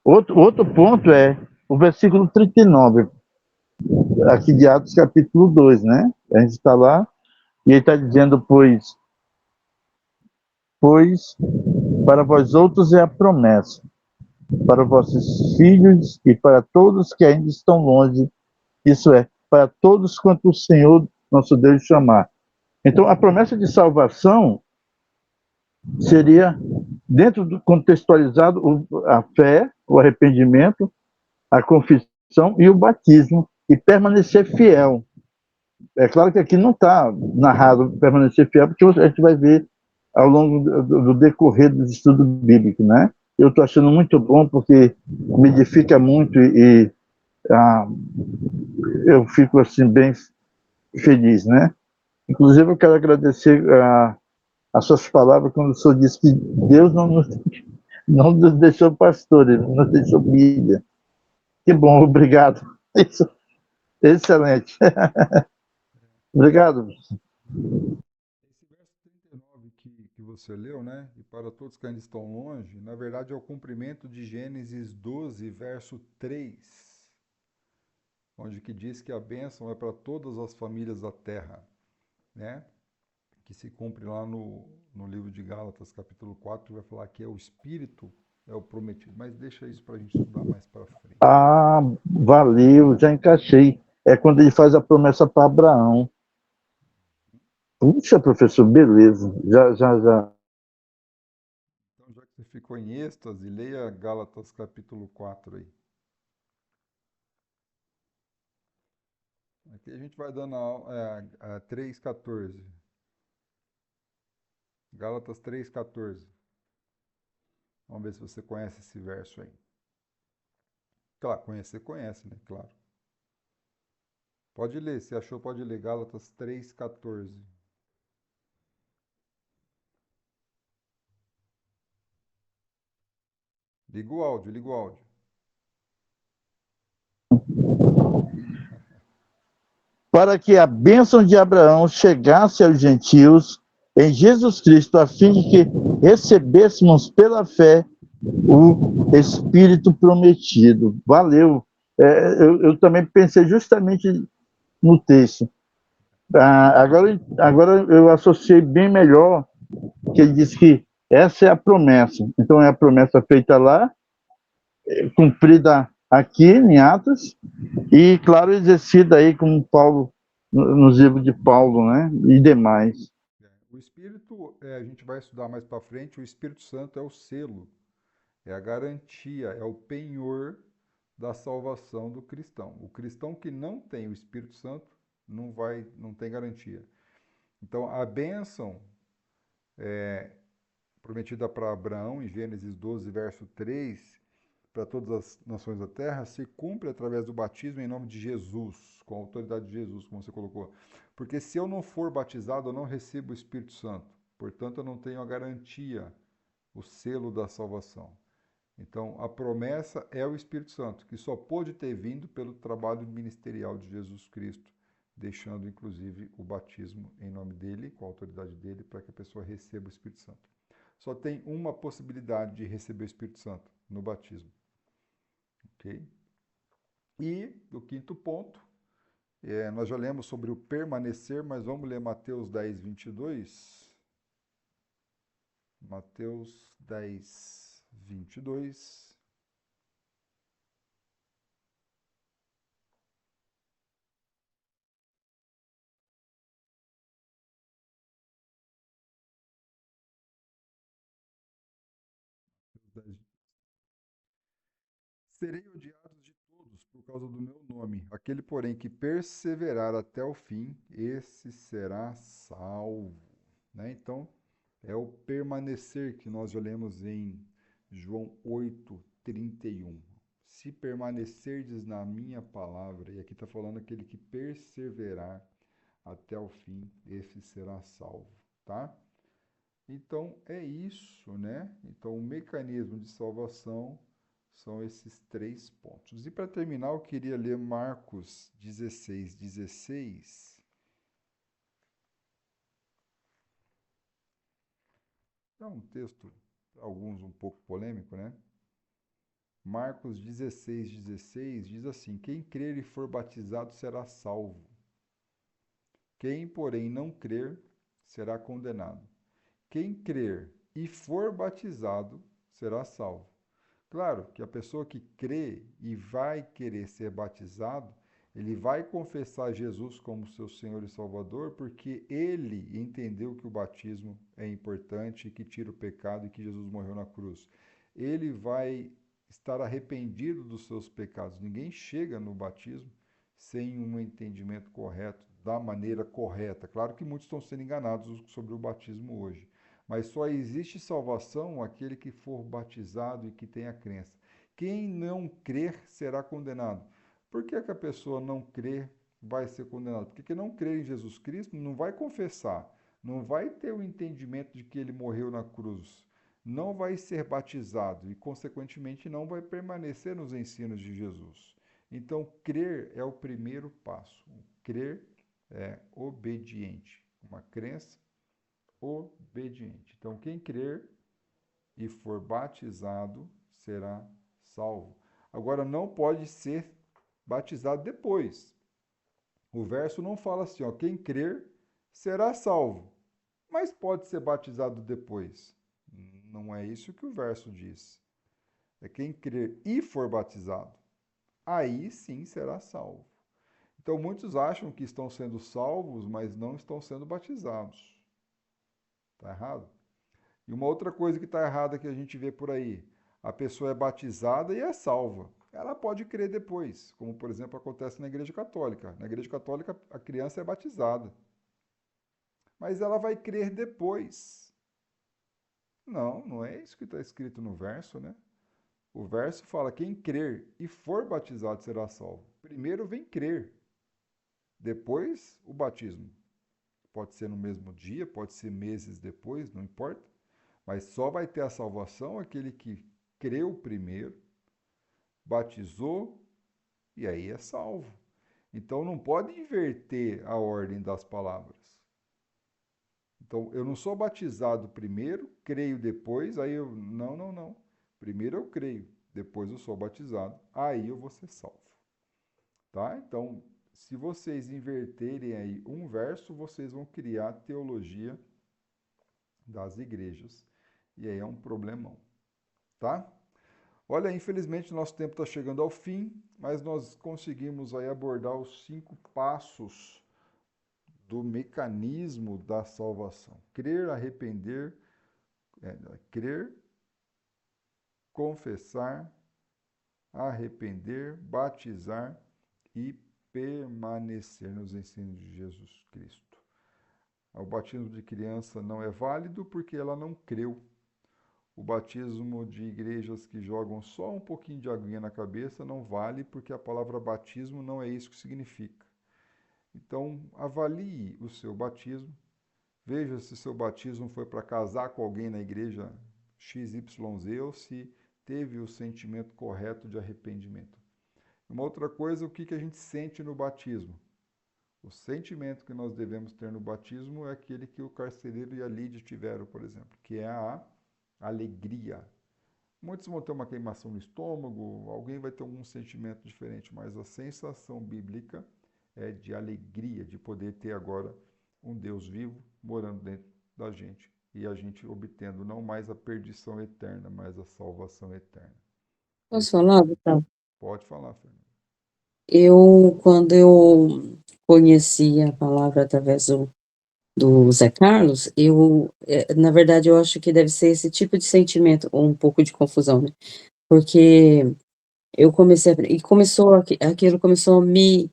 outro ponto é o versículo 39, aqui de Atos capítulo 2, né? A gente está lá, e ele está dizendo, pois para vós outros é a promessa, para vossos filhos e para todos que ainda estão longe, isso é, para todos quanto o Senhor, nosso Deus, chamar. Então, a promessa de salvação seria, dentro do contextualizado, a fé, o arrependimento, a confissão e o batismo, e permanecer fiel. É claro que aqui não está narrado permanecer fiel, porque a gente vai ver ao longo do decorrer do estudo bíblico, né? Eu estou achando muito bom, porque me edifica muito e ah, eu fico assim bem feliz, né? Inclusive eu quero agradecer as suas palavras quando o senhor disse que Deus não nos deixou pastores, nos deixou Bíblia. Que bom, obrigado. Isso, excelente. Obrigado.
Esse verso 39 que você leu, né? E para todos que ainda estão longe, na verdade é o cumprimento de Gênesis 12, verso 3, onde que diz que a bênção é para todas as famílias da terra, né? Que se cumpre lá no livro de Gálatas, capítulo 4, vai falar que é o Espírito, é o prometido. Mas deixa isso para a gente estudar mais para frente.
Ah, valeu, já encaixei. É quando ele faz a promessa para Abraão. Puxa, professor, beleza. Já.
Então, já que você ficou em êxtase, leia Gálatas capítulo 4 aí. Aqui a gente vai dando a 3,14. Gálatas 3,14. Vamos ver se você conhece esse verso aí. Claro, conhecer, conhece, né? Claro. Pode ler, se achou, pode ler. Gálatas 3,14. Liga o áudio, liga o áudio.
Para que a bênção de Abraão chegasse aos gentios em Jesus Cristo, a fim de que recebêssemos pela fé o Espírito prometido. Valeu. Eu também pensei justamente no texto. Agora eu associei bem melhor, que ele diz que essa é a promessa. Então é a promessa feita lá, cumprida aqui em Atos, e, claro, exercida aí como Paulo, nos livros de Paulo, né? E demais.
O Espírito, a gente vai estudar mais para frente, o Espírito Santo é o selo, é a garantia, é o penhor da salvação do cristão. O cristão que não tem o Espírito Santo não tem garantia. Então, a bênção prometida para Abraão, em Gênesis 12, verso 3, para todas as nações da terra, se cumpre através do batismo em nome de Jesus, com a autoridade de Jesus, como você colocou. Porque se eu não for batizado, eu não recebo o Espírito Santo. Portanto, eu não tenho a garantia, o selo da salvação. Então, a promessa é o Espírito Santo, que só pôde ter vindo pelo trabalho ministerial de Jesus Cristo, deixando inclusive o batismo em nome dele, com a autoridade dele, para que a pessoa receba o Espírito Santo. Só tem uma possibilidade de receber o Espírito Santo, no batismo. Ok? E o quinto ponto, nós já lemos sobre o permanecer, mas vamos ler Mateus 10, 22. Mateus 10, 22. Serei odiados de todos por causa do meu nome. Aquele, porém, que perseverar até o fim, esse será salvo. Né? Então, é o permanecer que nós já lemos em João 8, 31. Se permanecerdes na minha palavra, e aqui está falando aquele que perseverar até o fim, esse será salvo, tá? Então é isso, né? Então o mecanismo de salvação são esses três pontos. E para terminar, eu queria ler Marcos 16, 16. É um texto, alguns um pouco polêmico, né? Marcos 16, 16 diz assim: Quem crer e for batizado será salvo. Quem, porém, não crer será condenado. Quem crer e for batizado será salvo. Claro que a pessoa que crê e vai querer ser batizado, ele vai confessar Jesus como seu Senhor e Salvador, porque ele entendeu que o batismo é importante, que tira o pecado e que Jesus morreu na cruz. Ele vai estar arrependido dos seus pecados. Ninguém chega no batismo sem um entendimento correto, da maneira correta. Claro que muitos estão sendo enganados sobre o batismo hoje, mas só existe salvação aquele que for batizado e que tenha crença. Quem não crer será condenado. Por que que a pessoa não crer vai ser condenada? Porque quem não crer em Jesus Cristo não vai confessar, não vai ter o entendimento de que ele morreu na cruz, não vai ser batizado e, consequentemente, não vai permanecer nos ensinos de Jesus. Então, crer é o primeiro passo. Crer é obediente, uma crença obediente. Então, quem crer e for batizado será salvo. Agora, não pode ser batizado depois. O verso não fala assim, ó, quem crer será salvo, mas pode ser batizado depois. Não é isso que o verso diz. É quem crer e for batizado, aí sim será salvo. Então, muitos acham que estão sendo salvos, mas não estão sendo batizados. Está errado? E uma outra coisa que está errada que a gente vê por aí, a pessoa é batizada e é salva. Ela pode crer depois, como, por exemplo, acontece na Igreja Católica. Na Igreja Católica, a criança é batizada, mas ela vai crer depois. Não, não é isso que está escrito no verso, né? O verso fala, quem crer e for batizado será salvo. Primeiro vem crer, depois o batismo. Pode ser no mesmo dia, pode ser meses depois, não importa. Mas só vai ter a salvação aquele que creu primeiro, batizou e aí é salvo. Então não pode inverter a ordem das palavras. Então eu não sou batizado primeiro, creio depois, aí eu. Não. Primeiro eu creio, depois eu sou batizado, aí eu vou ser salvo. Tá? Então, se vocês inverterem aí um verso, vocês vão criar teologia das igrejas. E aí é um problemão. Tá? Olha, infelizmente nosso tempo está chegando ao fim, mas nós conseguimos aí abordar os 5 passos do mecanismo da salvação. Crer, arrepender, crer, confessar, arrepender, batizar e permanecer nos ensinos de Jesus Cristo. O batismo de criança não é válido porque ela não creu. O batismo de igrejas que jogam só um pouquinho de aguinha na cabeça não vale porque a palavra batismo não é isso que significa. Então, avalie o seu batismo. Veja se seu batismo foi para casar com alguém na igreja XYZ ou se teve o sentimento correto de arrependimento. Uma outra coisa, o que a gente sente no batismo? O sentimento que nós devemos ter no batismo é aquele que o carcereiro e a Lídia tiveram, por exemplo, que é a alegria. Muitos vão ter uma queimação no estômago, alguém vai ter algum sentimento diferente, mas a sensação bíblica é de alegria, de poder ter agora um Deus vivo morando dentro da gente e a gente obtendo não mais a perdição eterna, mas a salvação eterna.
Posso falar, Gustavo?
Pode falar, Fernanda.
Quando eu conheci a palavra através do Zé Carlos, na verdade, eu acho que deve ser esse tipo de sentimento, ou um pouco de confusão, né? Porque eu comecei e aquilo começou a me,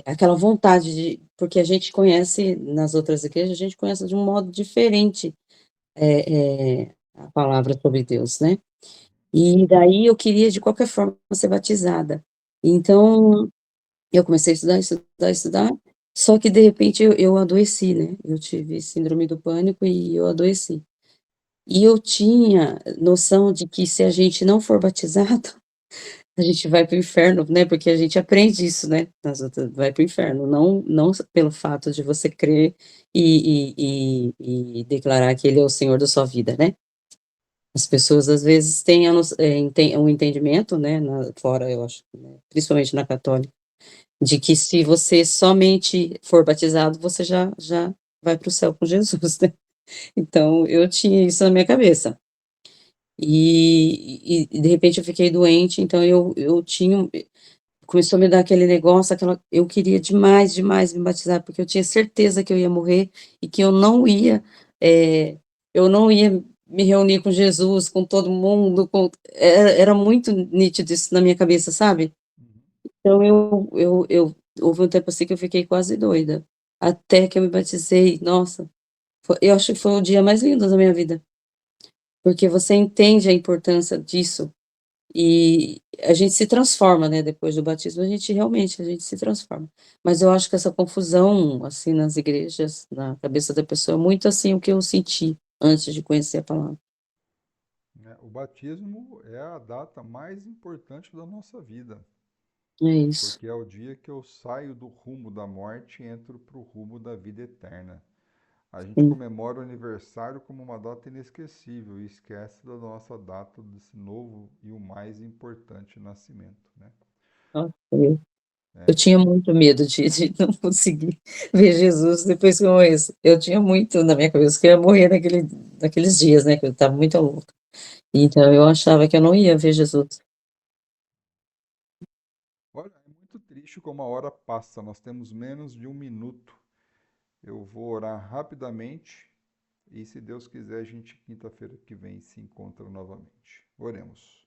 aquela vontade de, porque a gente conhece, nas outras igrejas, a gente conhece de um modo diferente, a palavra sobre Deus, né? E daí eu queria, de qualquer forma, ser batizada. Então, eu comecei a estudar, só que, de repente, eu adoeci, né? Eu tive síndrome do pânico e eu adoeci. E eu tinha noção de que se a gente não for batizado, a gente vai para o inferno, né? Porque a gente aprende isso, né? Vai para o inferno, não pelo fato de você crer e declarar que Ele é o Senhor da sua vida, né? As pessoas, às vezes, têm um entendimento, né, fora, eu acho, né, principalmente na católica, de que se você somente for batizado, você já vai para o céu com Jesus, né? Então, eu tinha isso na minha cabeça. E de repente, eu fiquei doente, então eu tinha... Começou a me dar aquele negócio, eu queria demais me batizar, porque eu tinha certeza que eu ia morrer e que eu não ia me reunir com Jesus, com todo mundo, era muito nítido isso na minha cabeça, sabe? Então houve um tempo assim que eu fiquei quase doida, até que eu me batizei. Nossa, eu acho que foi o dia mais lindo da minha vida, porque você entende a importância disso e a gente se transforma, né? Depois do batismo, a gente se transforma. Mas eu acho que essa confusão, assim, nas igrejas, na cabeça da pessoa, é muito assim o que eu senti antes de conhecer a palavra.
O batismo é a data mais importante da nossa vida,
É isso.
porque é o dia que eu saio do rumo da morte e entro para o rumo da vida eterna. A gente
Sim.
comemora o aniversário como uma data inesquecível e esquece da nossa data desse novo e o mais importante nascimento, né?
Nossa, eu tinha muito medo de não conseguir ver Jesus depois que eu conheço. Eu tinha muito na minha cabeça que eu ia morrer naqueles dias, né? Que eu estava muito louca. Então eu achava que eu não ia ver Jesus.
Olha, é muito triste como a hora passa, nós temos menos de 1 minuto. Eu vou orar rapidamente e, se Deus quiser, a gente quinta-feira que vem se encontra novamente. Oremos.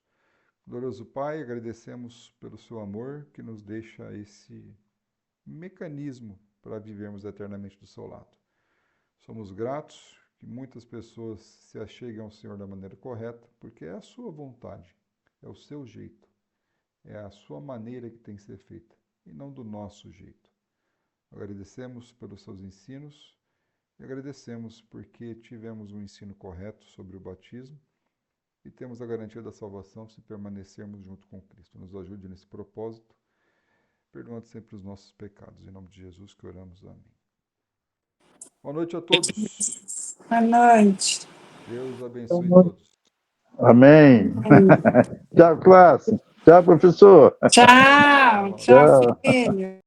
Glorioso Pai, agradecemos pelo seu amor que nos deixa esse mecanismo para vivermos eternamente do seu lado. Somos gratos que muitas pessoas se acheguem ao Senhor da maneira correta, porque é a sua vontade, é o seu jeito, é a sua maneira que tem que ser feita, e não do nosso jeito. Agradecemos pelos seus ensinos e agradecemos porque tivemos um ensino correto sobre o batismo e temos a garantia da salvação se permanecermos junto com Cristo. Nos ajude nesse propósito, perdoando sempre os nossos pecados. Em nome de Jesus que oramos. Amém. Boa noite a todos.
Boa noite.
Deus abençoe todos.
Amém. Tchau, classe. Tchau, professor.
Tchau, tchau, filho.